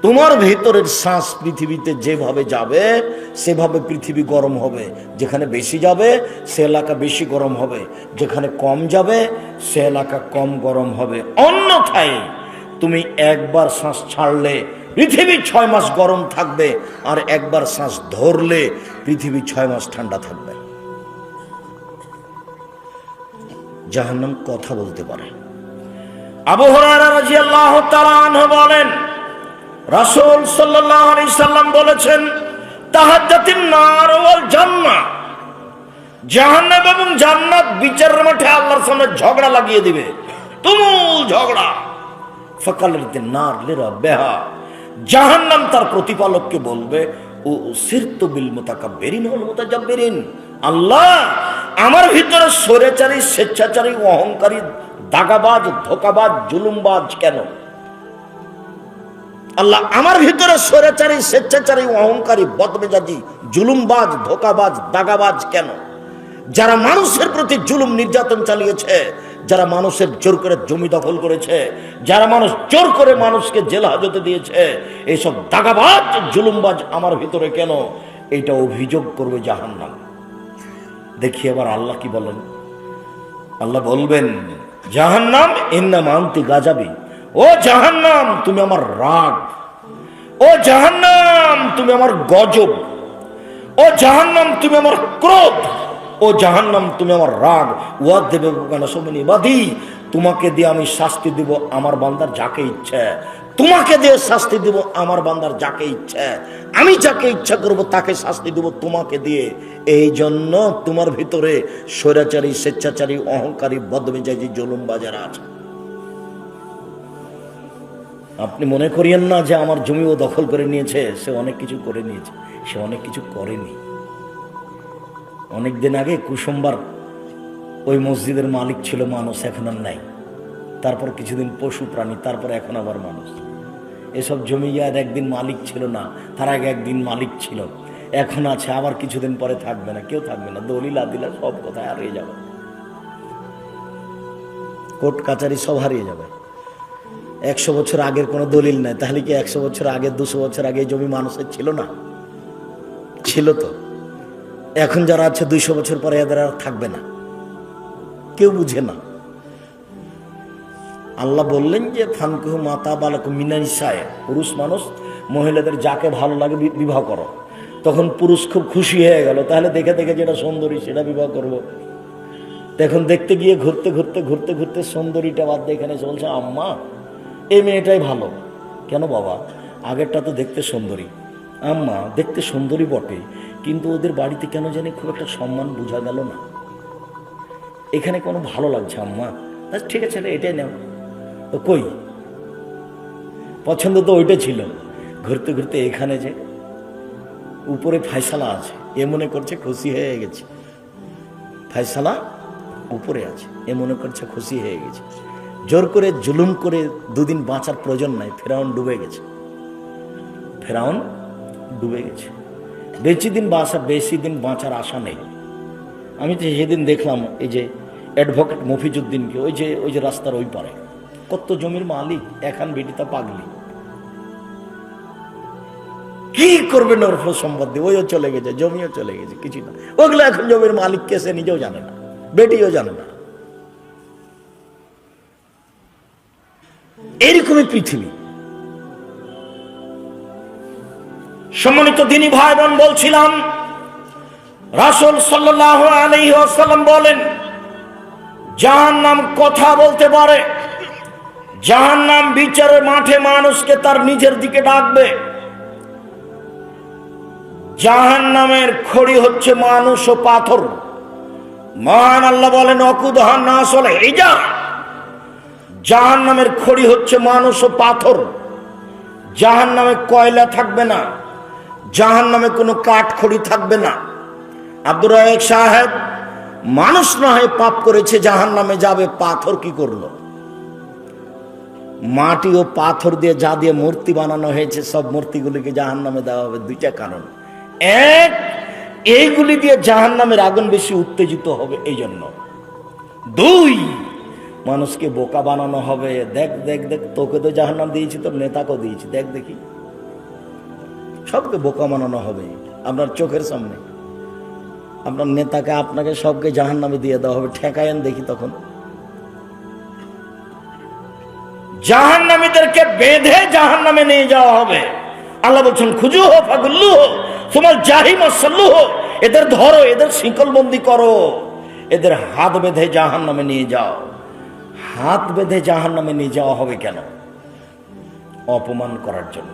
তোমার ভেতরের শ্বাস পৃথিবীতে যেভাবে যাবে সেভাবে পৃথিবী গরম হবে। যেখানে বেশি যাবে সে এলাকা বেশি গরম হবে, যেখানে কম যাবে সে এলাকা কম গরম হবে। অন্যথায় তুমি একবার শ্বাস ছাড়লে পৃথিবী 6 মাস গরম থাকবে, আর একবার শ্বাস ধরলে পৃথিবী 6 মাস ঠান্ডা থাকবে। জাহান্নাম কথা বলতে পারে। আবু হুরায়রা রাদিয়াল্লাহু তাআলা আনহু বলেন, রাসূল সাল্লাল্লাহু আলাইহি সাল্লাম বলেছেন, তাহাজ্জাতিন নার ওয়াল জান্নাহ, জাহান্নাম এবং জান্নাত বিচারের মাঠে আল্লাহর সামনে ঝগড়া লাগিয়ে দিবে, তুমুল ঝগড়া। ফাকালাতিন নার লিরাব্বিহা, জাহান্নাম তার প্রতিপালককে বলবে, ও সিরতু বিল মুতাকাব্বিরিন ওয়াল মুতাজাব্বিরিন, আল্লাহ আমার ভিতরে স্বৈরাচারী, স্বেচ্ছাচারী, অহংকারী, দাগাবাজ, ধোকাবাজ, জুলুমবাজ কেন? আল্লাহ আমার ভিতরে স্বৈরাচারী, স্বেচ্ছাচারী, অহংকারী, বদমেজাজি, জুলুমবাজ, ধোকাবাজ, দাগাবাজ কেন? যারা মানুষের প্রতি জুলুম নির্যাতন চালিয়েছে, যারা মানুষের জোর করে জমি দখল করেছে, যারা মানুষ জোর করে মানুষকে জেল হাজতে দিয়েছে, এইসব দাগাবাজ, জুলুমবাজ আমার ভিতরে কেন? এটা অভিযোগ করবে জাহান্নাম। দেখি আবার আল্লাহ কি বলেন। আল্লাহ বলবেন, জাহান্নাম ইন্নামা আনতি গাজাবি, ও জাহান্নাম তুমি আমার রাগ, ও জাহান্নাম তুমি আমার গজব, ও জাহান্নাম তুমি আমার ক্রোধ, ও জাহান্নাম তুমি আমার রাগ। ওয়াদ দেবে বাদি, তোমাকে দিয়ে আমি শাস্তি দিব আমার বান্দার যাকে ইচ্ছা, তোমাকে দিয়ে শাস্তি দিব আমার বান্দার যাকে ইচ্ছা, আমি যাকে ইচ্ছা করব তাকে শাস্তি দিব তোমাকে দিয়ে। এই জন্য তোমার ভিতরে স্বৈরাচারী, স্বেচ্ছাচারী, অহংকারী, বদমেজাজি, জুলুমবাজার আছে। আপনি মনে করিয়েন না যে আমার জমি ও দখল করে নিয়েছে, সে অনেক কিছু করে নিয়েছে, সে অনেক কিছু করেনি। অনেকদিন আগে কুসুম্বার ওই মসজিদের মালিক ছিল মানুষ, এখন আর নাই। তারপর কিছুদিন পশু প্রাণী, তারপর এখন আবার মানুষ। এসব জমি আর একদিন মালিক ছিল না, তার আগে একদিন মালিক ছিল, এখন আছে, আবার কিছুদিন পরে থাকবে না, কেউ থাকবে না। দলিল আদিলা সব কোথায় হারিয়ে যাবে, কোর্ট কাচারি সব হারিয়ে যাবে। 100 বছর আগের কোনো দলিল নাই, তাহলে কি 100 বছর আগে, 200 বছর আগে জমি মানুষের ছিল না? ছিল তো। এখন যারা আছে 200 বছর পরে এদের আর থাকবে না, কেউ বুঝে না। আল্লাহ বললেন যে ফানকুহু মাতা বালাকুম মিনানিসায়ে, পুরুষ মানুষ মহিলাদের যাকে ভালো লাগে বিবাহ করো। তখন পুরুষ খুব খুশি হয়ে গেল, তাহলে দেখে দেখে যেটা সুন্দরী সেটা বিবাহ করব। তখন দেখতে গিয়ে ঘুরতে ঘুরতে ঘুরতে ঘুরতে সুন্দরীটা বাদ দিয়ে এখানে চলছে, আম্মা এই মেয়েটাই ভালো। কেন বাবা? আগেরটা তো দেখতে সুন্দরী। আম্মা দেখতে সুন্দরী বটে, কিন্তু ওদের বাড়িতে কেন জানি খুব একটা সম্মান বোঝা গেল না, এখানে কোনো ভালো লাগছে আম্মা। ঠিক আছে এটাই নাও। তো কই পছন্দ তো ওইটা ছিল। ঘুরতে ঘুরতে এখানে যে উপরে ফায়সালা আছে, এ মনে করছে খুশি হয়ে গেছে, ফায়সালা উপরে আছে, এ মনে করছে খুশি হয়ে গেছে। জোর করে জুলুম করে 2 দিন বাঁচার প্রয়োজন নাই, ফেরাউন ডুবে গেছে, ফেরাউন ডুবে গেছে। বেশি দিন বাঁচার আশা নেই। আমি তো সেদিন দেখলাম এই যে অ্যাডভোকেট মফিজউদ্দিনকে, ওই যে রাস্তার ওই পারে, কত জমির মালিক, এখন বেটিটা পাগলি, কি করবেন ওর সম্পদ দিয়ে? ওইও চলে গেছে, জমিও চলে গেছে, কিছু না। ওগুলো এখন জমির মালিক কে সে নিজেও জানে না, বেটিও জানে না। এরকমই পৃথিবী। সম্মানিত দিনী ভাই বোন, বলছিলাম রাসূল সাল্লাল্লাহু আলাইহি ওয়াসাল্লাম বলেন, জাহান্নাম কথা বলতে পারে, জাহান্নাম বিচারের মাঠে মানুষকে তার নিজের দিকে ডাকবে। জাহান্নামের খড়ি হচ্ছে মানুষ ও পাথর। মহান আল্লাহ বলেন, অকুদহান নাসল হিজা, জাহান্নামের খড়ি হচ্ছে মানুষ ও পাথর। জাহান্নামে কয়লা থাকবে না, জাহান্নামে কোনো কাঠ খড়ি থাকবে না। আব্দুর রাজ্জাক সাহেব, মানুষ না হয় পাপ করেছে, জাহান্নামে যাবে, পাথর কি করলো? মাটি ও পাথর দিয়ে যা দিয়ে মূর্তি বানানো হয়েছে, সব মূর্তিগুলিকে জাহান্নামে দেওয়া হবে। 2টা কারণ। এক, এইগুলি দিয়ে জাহান্নামের আগুন বেশি উত্তেজিত হবে, এই জন্য। 2, মানুষকে বোকা বানানো হবে। দেখ দেখ দেখ, তোকে তো জাহান্নাম দিয়েছি, তোর নেতাকেও দিয়েছি, দেখ দেখি। সবকে বোকা বানানো হবে আপনার চোখের সামনে। আপনার নেতাকে, আপনাকে, সবকে জাহান্নামে দিয়ে দেওয়া হবে। ঠেকায়েন দেখি তখন। জাহান্নামীদেরকে বেঁধে জাহান্নামে নিয়ে যাওয়া হবে। আল্লাহ বলছেন, খুজুহু ফাগুল্লুহু সুমাল জাহিমা সাল্লুহু, এদের ধরো, এদের শিকলবন্দি করো, এদের হাত বেঁধে জাহান্নামে নিয়ে যাও। হাত বেঁধে জাহান্নামে নিয়ে যাওয়া হবে কেন? অপমান করার জন্য।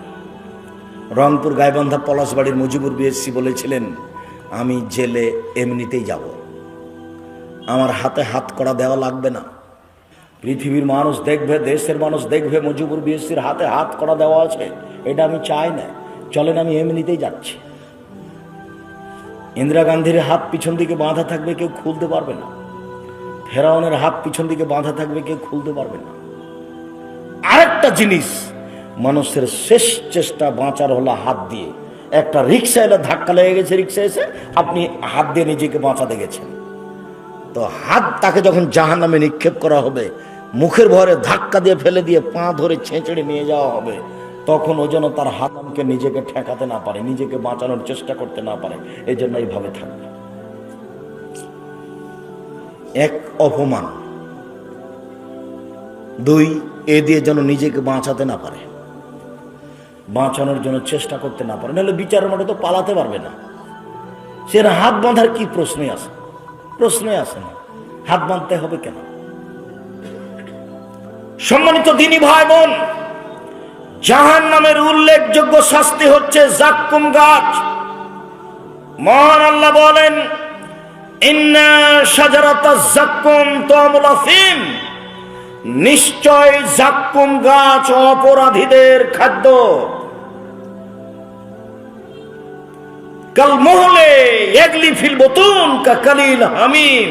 রংপুর গাইবান্ধা পলাশবাড়ির মুজিবুর বিএসসি বলেছিলেন, আমি জেলে এমনিতেই যাব, আমার হাতে হাত করা দেওয়া লাগবে না। পৃথিবীর মানুষ দেখবে, দেশের মানুষ দেখবে মুজিবুর বিএসসির হাতে হাত করা দেওয়া আছে, এটা আমি চাই না, চলেন আমি এমনিতেই যাচ্ছি। ইন্দিরা গান্ধীর হাত পিছন দিকে বাঁধা থাকবে, কেউ খুলতে পারবে না। ফেরাউনের হাত পিছন দিকে বাঁধা থাকবে, কেউ খুলতে পারবে না। আরেকটা জিনিস, মানুষের শেষ চেষ্টা বাঁচার হলো হাত দিয়ে। একটা রিক্সা এলে ধাক্কা লেগে গেছে, রিক্সা এসে আপনি হাত দিয়ে নিজেকে বাঁচাতে গেছেন, তো হাত তাকে যখন জাহান্নামে নিক্ষেপ করা হবে, মুখের ভরে ধাক্কা দিয়ে ফেলে দিয়ে পা ধরে ছেঁচড়ে নিয়ে যাওয়া হবে, তখন ও যেন তার হাতকে নিজেকে ঠেকাতে না পারে, নিজেকে বাঁচানোর চেষ্টা করতে না পারে, এই জন্য এইভাবে থাকবে। এক অপমান, দুই এ দিয়ে যেন নিজেকে বাঁচাতে না পারে, বাঁচানোর জন্য চেষ্টা করতে না পারে, নাহলে বিচারের মাঠে তো পালাতে পারবে না। সে হাত বাঁধার কি প্রশ্নই আছে? প্রশ্নই আসে না, হাত বাঁধতে হবে কেন? সম্মানিত দিনী ভাই বোন, জাহান্নামের উল্লেখযোগ্য শাস্তি হচ্ছে জাক্কুম গাছ। মহান আল্লাহ বলেন, ইন্না শাজারাতাজ জাক্কুম তু'মুল আফিম, নিশ্চয় জাক্কুম গাছ অপরাধীদের খাদ্য। কাল মুহলে ইয়াগলি ফিল বুতুন কাকালিল হামিম,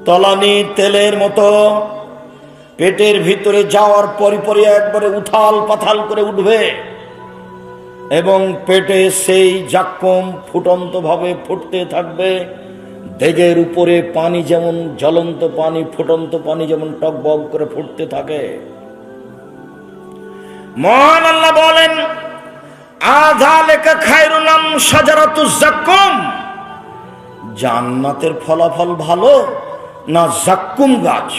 তলানি তেলের মতো পেটের ভিতরে যাওয়ার পরই একবারে উথাল পাথাল করে উঠবে, এবং পেটে সেই জাক্কুম ফুটন্ত ভাবে ফুটতে থাকবে। দেগের উপরে পানি যেমন জ্বলন্ত পানি, ফুটন্ত পানি যেমন টকবক করে ফুটতে থাকে। মহান আল্লাহ বলেন, আযালিকা খায়রুন আম শাজারাতুজ জাক্কুম, জান্নাতের ফলাফল ভালো না জাক্কুম গাছ?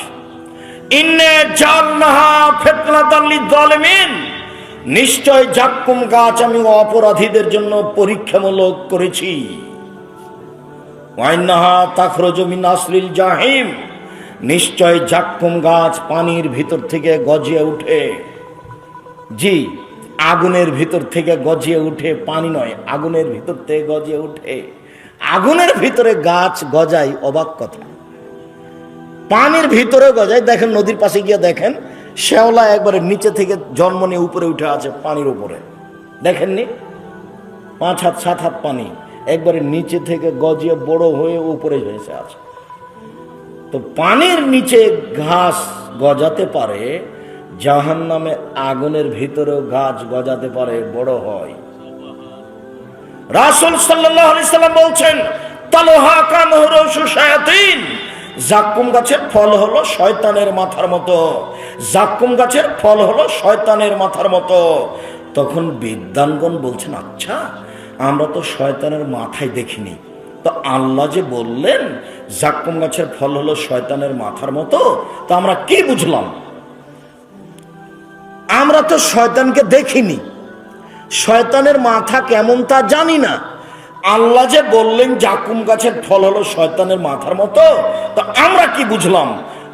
ইন্না জাআলনাহা ফিতনাতাল লিয-যালিমিন, নিশ্চয় জাক্কুম গাছ আমি অপরাধীদের জন্য পরীক্ষামূলক করেছি। ওয়া ইন্নাহা তাখরুজু মিন আসলিল জাহিম, নিশ্চয় জাক্কুম গাছ পানির ভিতর থেকে গজিয়ে উঠে। জি, আগুনের ভিতর থেকে গজিয়ে উঠে, পানি নয়, আগুনের ভিতর থেকে গজিয়ে উঠে। আগুনের ভিতরে গাছ গজায়, অবাক কথা। পানির ভিতরে গজায়। দেখেন নদীর পাশে গিয়ে দেখেন, শ্যাওলা একবারে নিচে থেকে জন্ম নিয়ে উপরে উঠে আছে পানির উপরে, দেখেননি? 5 হাত 7 হাত পানি একবারে নিচে থেকে গজিয়ে বড় হয়ে উপরে হয়েছে আছে। তো পানির নিচে ঘাস গজাতে পারে, জাহান্নামে আগুনের ভিতরেও গাছ গজাতে পারে, বড় হয়। রাসূল সাল্লাল্লাহু আলাইহি সাল্লাম বলছেন, তালহা কামহরুশু শায়াতিন, জাক্কুম গাছের ফল হলো শয়তানের মাথার মতো। জাক্কুম গাছের ফল হলো শয়তানের মাথার মতো। তখন বিদ্বানগণ বলছেন, আচ্ছা আমরা তো শয়তানের মাথায় দেখিনি, তো আল্লাহ যে বললেন জাক্কুম গাছের ফল হলো শয়তানের মাথার মতো, তো আমরা কি বুঝলাম? আমরা তো শয়তানকে দেখিনি, শয়তানের মাথা কেমন তা জানি না। আল্লাহ যে বললেন জাক্কুম গাছের ফল হলো শয়তানের মাথার মতো, তো আমরা কি বুঝলাম?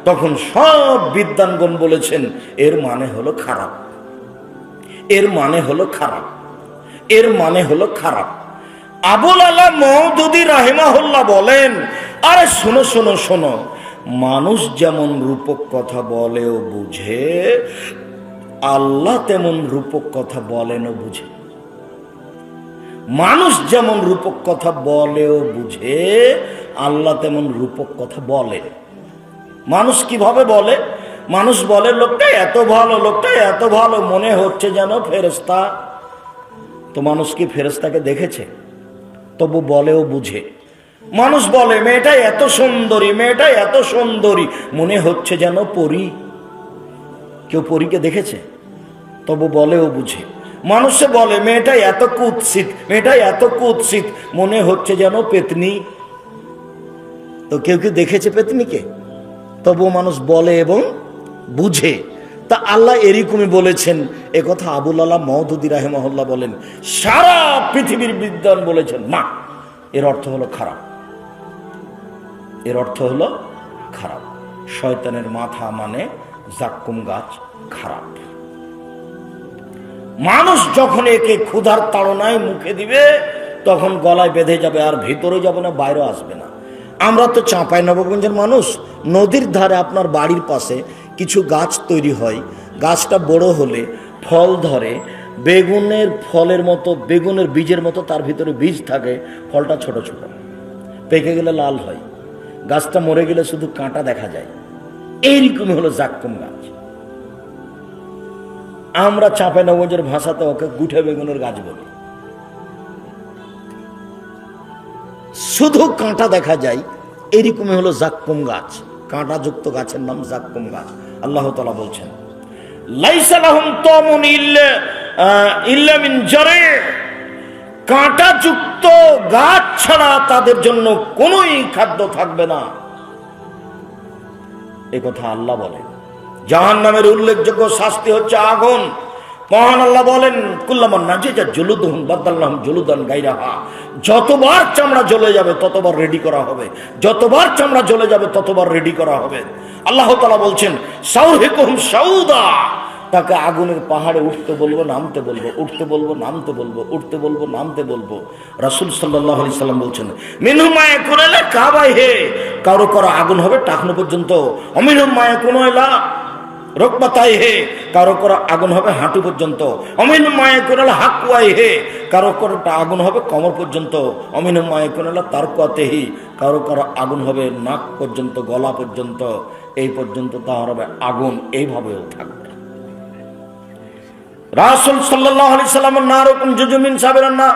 তখন সব বিদ্বানগণ বলেছেন, এর মানে হলো খারাপ, এর মানে হলো খারাপ, এর মানে হলো খারাপ। আবুল আলা মওদুদী রাহিমাহুল্লাহ বলেন, আরে শোনো শোনো শোনো, মানুষ যেমন রূপক কথা বলেও বুঝে, আল্লাহ তেমন রূপক কথা বলেন ও বুঝে। মানুষ যেমন রূপক কথা বলেও বুঝে, আল্লাহ তেমন রূপক কথা বলে। মানুষ কিভাবে বলে? মানুষ বলে, লোকটা এত ভালো, লোকটা এত ভালো, মনে হচ্ছে যেন ফেরেশতা। তো মানুষ কি ফেরেশতাকে দেখেছে? তবু বলেও বুঝে। মানুষ বলে, মেয়েটা এত সুন্দরী, মেয়েটা এত সুন্দরী, মনে হচ্ছে যেন পরী। কেউ পরীকে দেখেছে? তবু বলেও বুঝে। মানুষে বলে, মেয়েটা এত কুৎসিত, মেয়েটা এত কুৎসিত, মনে হচ্ছে যেন পেতনি। তো কেউ কেউ দেখেছে পেতনিকে? তবু মানুষ বলে এবং বুঝে। তা আল্লাহ এরকমই বলেছেন, একথা আবুল আলা মওদুদী রাহিমাহুল্লাহ বলেন, সারা পৃথিবীর বিদ্বান বলেছেন না, এর অর্থ হলো খারাপ, এর অর্থ হলো খারাপ। শয়তানের মাথা মানে জাক্কুম গাছ খারাপ। মানুষ যখন একে ক্ষুধার তাড়নায় মুখে দিবে, তখন গলায় বেঁধে যাবে, আর ভিতরে যাবে না, বাইরে আসবে না। আমরা তো চাঁপাইনবাবগঞ্জের মানুষ, নদীর ধারে আপনার বাড়ির পাশে কিছু গাছ তৈরি হয়, গাছটা বড় হলে ফল ধরে, বেগুনের ফলের মতো, বেগুনের বীজের মতো তার ভিতরে বীজ থাকে, ফলটা ছোট ছোট, পেকে গেলে লাল হয়, গাছটা মরে গেলে শুধু কাঁটা দেখা যায়। এইরকমই হলো জাক্কুম গাছ। আমরা চাঁপাইনবাবগঞ্জের ভাষাতে ওকে গুঠে বেগুনের গাছ বলি। শুধু কাঁটা দেখা যায়, এরকমই হলো জাক্কুম গাছ। কাঁটাযুক্ত গাছের নাম জাক্কুম গাছ। আল্লাহ তাআলা বলছেন, লাইসা লাহুম তামুন ইল্লা মিন জারি', কাঁটাযুক্ত গাছ ছাড়া তাদের জন্য কোনোই খাদ্য থাকবে না। এ কথা আল্লাহ বলেন। জাহান্নামের উল্লেখযোগ্য শাস্তি হচ্ছে আগুন। মহান আল্লাহ বলেন, কুল্লামান নাজিজা জুলুদুহুম বাদদালনাহুম জুলুদান গায়রাহা, যতবার চামড়া জ্বলে যাবে ততবার রেডি করা হবে, যতবার চামড়া জ্বলে যাবে ততবার রেডি করা হবে। আল্লাহ তাআলা বলছেন, সাউহিকুহুম সাউদা, তাকে আগুনের পাহাড়ে উঠতে বলবো, নামতে বলবো, উঠতে বলবো, নামতে বলবো, উঠতে বলবো, নামতে বলবো। রাসূল সাল্লাল্লাহু আলাইহি সাল্লাম বলছেন, মিনহুম মা ইয়াকুনু ইলা কাবাইহি, কারো কারো আগুন হবে টাকনো পর্যন্ত, অমিনহুম মা ইয়াকুনু ইলা রকবাতাইহি, কারো কারো আগুন হবে হাঁটু পর্যন্ত, অমিনহুম মা ইয়াকুনু ইলা হাকওয়াইহি, কারো কারো আগুন হবে কোমর পর্যন্ত, অমিনহুম মা ইয়াকুনু ইলা তারকাতিহি, কারো কারো আগুন হবে নাক পর্যন্ত, গলা পর্যন্ত, এই পর্যন্ত তার হবে আগুন। এইভাবেও থাকবে। রাসূল সাল্লাল্লাহু আলাইহি সাল্লাম নারুকুম জুজুমিন সাবিরান না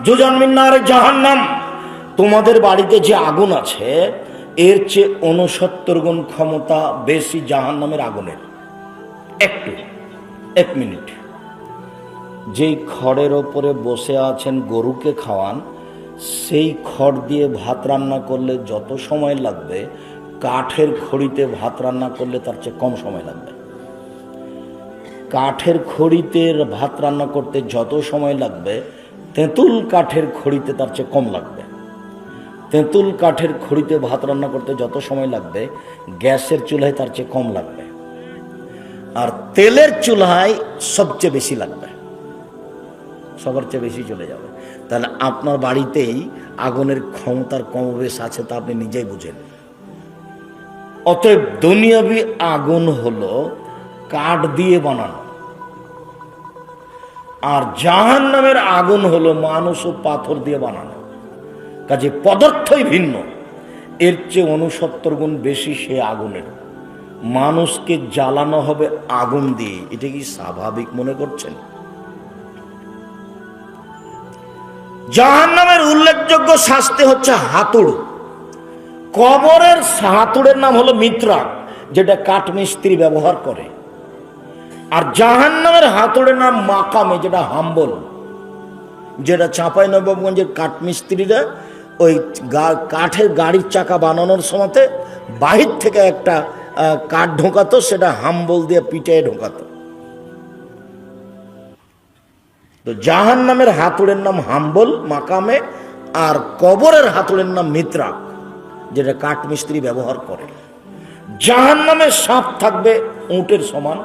জুজান মিন নার জাহান্নাম, তোমাদের বাড়িতে যে আগুন আছে এর চেয়ে 69 গুণ ক্ষমতা বেশি জাহান্নামের আগুনের। এক মিনিট, যেই খড়ের ওপরে বসে আছেন গরুকে খাওয়ান, সেই খড় দিয়ে ভাত রান্না করলে যত সময় লাগবে কাঠের খড়িতে ভাত রান্না করলে তার চেয়ে কম সময় লাগবে। কাঠের খড়িতে ভাত রান্না করতে যত সময় লাগবে তেঁতুল কাঠের খড়িতে তার চেয়ে কম লাগবে। তেঁতুল কাঠের খড়িতে ভাত রান্না করতে যত সময় লাগবে গ্যাসের চুলায় তার চেয়ে কম লাগবে। আর তেলের চুলায় সবচেয়ে বেশি লাগবে, সবার চেয়ে বেশি চলে যাবে। তাহলে আপনার বাড়িতেই আগুনের ক্ষমতার কমবেশ আছে, তা আপনি নিজেই বুঝেন। অতএব দুনিয়াবি আগুন হলো কাঠ দিয়ে বানানো, আর জাহান্নামের আগুন হলো মানুষ ও পাথর দিয়ে বানানো, কাজে পদার্থই ভিন্ন। এর চেয়ে 69 গুণ বেশি সে আগুনের। মানুষকে জ্বালানো হবে আগুন দিয়ে, এটা কি স্বাভাবিক মনে করছেন? জাহান্নামের উল্লেখযোগ্য শাস্তি হচ্ছে হাতুড়। কবরের হাতুড়ের নাম হলো মিত্রাক, যেটা কাঠমিস্ত্রি ব্যবহার করে। আর জাহান্নামের হাতুড়ের নাম মাকামে, যেটা হাম্বল, যেটা চাঁপাইনবাবগঞ্জের কাঠমিস্ত্রিরা ওই কাঠের গাড়ির চাকা বানানোর সময়তে বাহির থেকে একটা কাঠ ঢোকাতো, সেটা হাম্বল দিয়ে পিটায় ঢোকাতো। তো জাহান্নামের হাতুড়ের নাম হাম্বল মাকামে, আর কবরের হাতুড়ের নাম মিত্রাক, যেটা কাঠমিস্ত্রি ব্যবহার করে। জাহান্নামের সাপ থাকবে উটের সমান,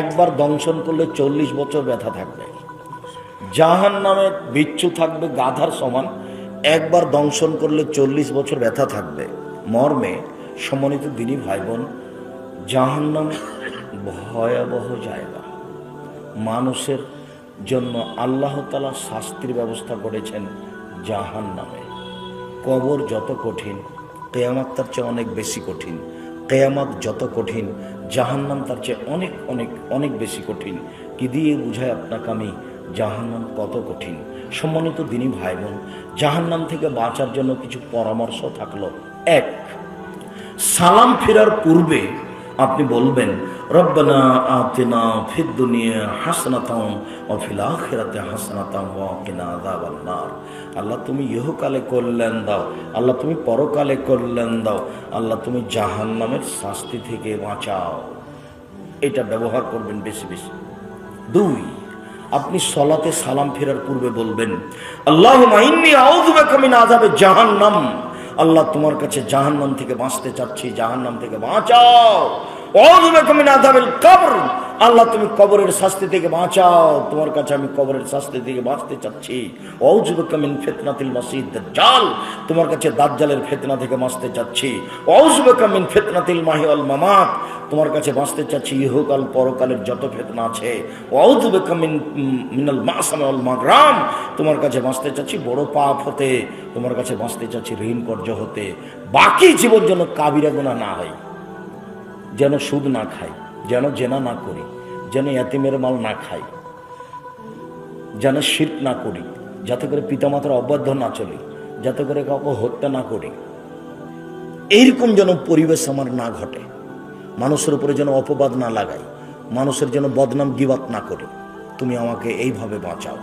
একবার দংশন করলে 40 বছর ব্যথা থাকবে। জাহান্নামে বিচ্ছু থাকবে গাধার সমান, একবার দংশন করলে 40 বছর ব্যথা থাকবে। মর্মে সম্মানিত দিনী ভাই বোন, জাহান্নাম ভয়াবহ জায়গা। মানুষের জন্য আল্লাহ তাআলা শাস্তির ব্যবস্থা করেছেন জাহান্নামে। কবর যত কঠিন, কিয়ামত তার চেয়ে অনেক বেশি কঠিন। কিয়ামত যত কঠিন, জাহান্নাম তার চেয়ে অনেক অনেক অনেক বেশি কঠিন। কি দিয়ে বুঝায় আপনাকে আমি জাহান্নাম কত কঠিন? সম্মানিত দিনী ভাই বোন, জাহান্নাম থেকে বাঁচার জন্য কিছু পরামর্শ থাকলো। এক, সালাম ফেরার পূর্বে আপনি বলবেন, রব্বানা আতিনা ফিদ দুনিয়া হাসানাতাও ওয়া ফিল আখিরাতি হাসানাতাও ওয়া কিনা আযাবান নার। আল্লাহ তুমি ইহকালে কল্যাণ দাও, আল্লাহ তুমি পরকালে কল্যাণ দাও, আল্লাহ তুমি জাহান্নামের শাস্তি থেকে বাঁচাও। এটা ব্যবহার করবেন বেশি বেশি। দুই, আপনি সলাতে সালাম ফেরার পূর্বে বলবেন, আল্লাহুম্মা ইন্নী আউযু বিকা মিন আযাবি জাহান্নাম। আল্লাহ তোমার কাছে জাহান্নাম থেকে বাঁচতে চাচ্ছি, জাহান্নাম থেকে বাঁচাও। আউযু বিকা মিন আযাবিল কবর। আল্লাহ তুমি কবরের শাস্তি থেকে বাঁচাও, তোমার কাছে আমি কবরের শাস্তি থেকে বাঁচতে চাচ্ছি। আউযু বিকা মিন ফিতনাতিল মাসিহিদ দাজ্জাল। তোমার কাছে দাজ্জালের ফিতনা থেকে বাঁচতে চাচ্ছি। আউযু বিকা মিন ফিতনাতিল মাহি ওয়াল মামাত। তোমার কাছে বাঁচতে চাচ্ছি ইহকাল পরকালের যত ফিতনা আছে। আউযু বিকা মিনাল মাসাম ওয়াল মাগরাম। তোমার কাছে বাঁচতে চাচ্ছি বড় পাপ হতে, তোমার কাছে বাঁচতে চাচ্ছি ঋণ কর্য হতে। বাকি জীবন যেন কাবিরা গুনাহ না হয়, যেন সুদ না খাই, যেন জেনা না করি, যেন ইয়াতিমের মাল না খাই, যেন শিরক না করি, যাতে করে পিতামাতার অবাধ্য না চলি, যাতে করে কাউকে হত্যা না করি। এইরকম যেন পরিবেশ আমার না ঘটে, মানুষের উপরে যেন অপবাদ না লাগাই, মানুষের যেন বদনাম গিবাত না করি। তুমি আমাকে এইভাবে বাঁচাও।